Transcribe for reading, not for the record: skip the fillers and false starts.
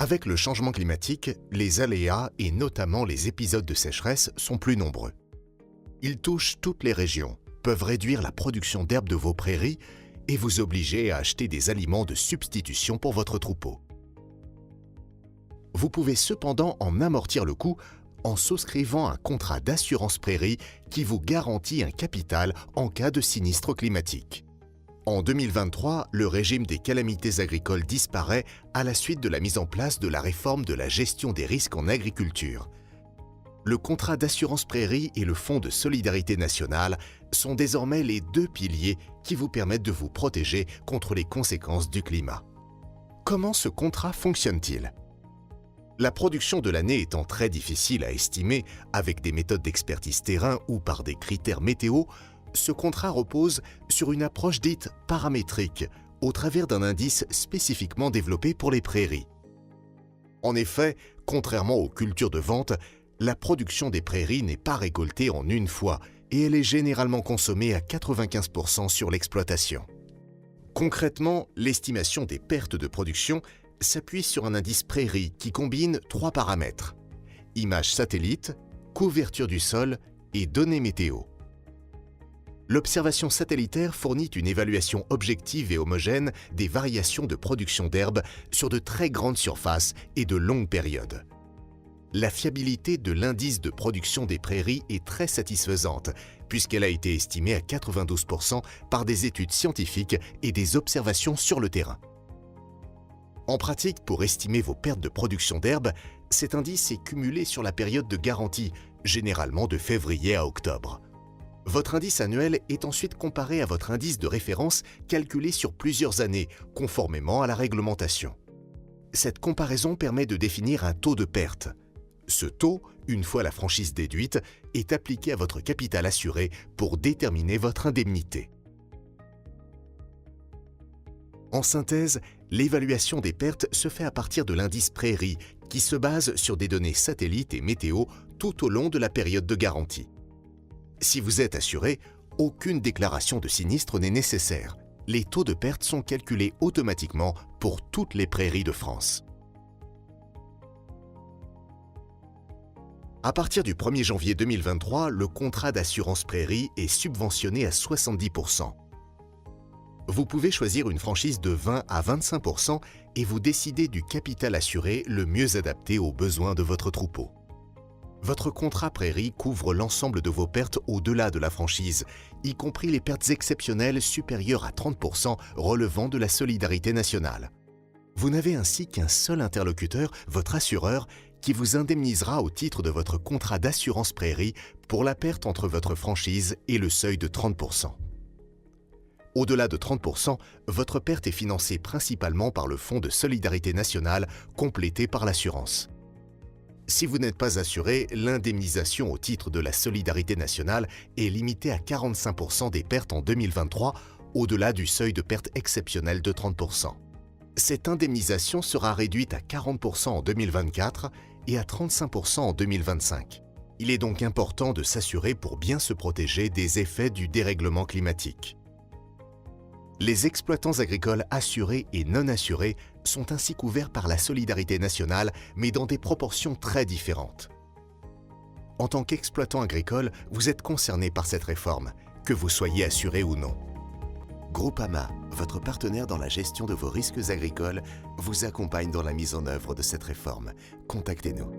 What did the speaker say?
Avec le changement climatique, les aléas et notamment les épisodes de sécheresse sont plus nombreux. Ils touchent toutes les régions, peuvent réduire la production d'herbe de vos prairies et vous obliger à acheter des aliments de substitution pour votre troupeau. Vous pouvez cependant en amortir le coût en souscrivant un contrat d'assurance prairie qui vous garantit un capital en cas de sinistre climatique. En 2023, le régime des calamités agricoles disparaît à la suite de la mise en place de la réforme de la gestion des risques en agriculture. Le contrat d'assurance prairie et le Fonds de solidarité nationale sont désormais les deux piliers qui vous permettent de vous protéger contre les conséquences du climat. Comment ce contrat fonctionne-t-il ? La production de l'année étant très difficile à estimer avec des méthodes d'expertise terrain ou par des critères météo, ce contrat repose sur une approche dite paramétrique, au travers d'un indice spécifiquement développé pour les prairies. En effet, contrairement aux cultures de vente, la production des prairies n'est pas récoltée en une fois et elle est généralement consommée à 95% sur l'exploitation. Concrètement, l'estimation des pertes de production s'appuie sur un indice prairie qui combine 3 paramètres: images satellites, couverture du sol et données météo. L'observation satellitaire fournit une évaluation objective et homogène des variations de production d'herbe sur de très grandes surfaces et de longues périodes. La fiabilité de l'indice de production des prairies est très satisfaisante, puisqu'elle a été estimée à 92% par des études scientifiques et des observations sur le terrain. En pratique, pour estimer vos pertes de production d'herbe, cet indice est cumulé sur la période de garantie, généralement de février à octobre. Votre indice annuel est ensuite comparé à votre indice de référence calculé sur plusieurs années, conformément à la réglementation. Cette comparaison permet de définir un taux de perte. Ce taux, une fois la franchise déduite, est appliqué à votre capital assuré pour déterminer votre indemnité. En synthèse, l'évaluation des pertes se fait à partir de l'indice prairie, qui se base sur des données satellites et météo tout au long de la période de garantie. Si vous êtes assuré, aucune déclaration de sinistre n'est nécessaire. Les taux de perte sont calculés automatiquement pour toutes les prairies de France. À partir du 1er janvier 2023, le contrat d'assurance prairie est subventionné à 70%. Vous pouvez choisir une franchise de 20 à 25% et vous décidez du capital assuré le mieux adapté aux besoins de votre troupeau. Votre contrat prairie couvre l'ensemble de vos pertes au-delà de la franchise, y compris les pertes exceptionnelles supérieures à 30% relevant de la solidarité nationale. Vous n'avez ainsi qu'un seul interlocuteur, votre assureur, qui vous indemnisera au titre de votre contrat d'assurance prairie pour la perte entre votre franchise et le seuil de 30%. Au-delà de 30%, votre perte est financée principalement par le Fonds de solidarité nationale complété par l'assurance. Si vous n'êtes pas assuré, l'indemnisation au titre de la solidarité nationale est limitée à 45% des pertes en 2023, au-delà du seuil de perte exceptionnelle de 30%. Cette indemnisation sera réduite à 40% en 2024 et à 35% en 2025. Il est donc important de s'assurer pour bien se protéger des effets du dérèglement climatique. Les exploitants agricoles assurés et non assurés sont ainsi couverts par la solidarité nationale, mais dans des proportions très différentes. En tant qu'exploitant agricole, vous êtes concerné par cette réforme, que vous soyez assuré ou non. Groupama, votre partenaire dans la gestion de vos risques agricoles, vous accompagne dans la mise en œuvre de cette réforme. Contactez-nous.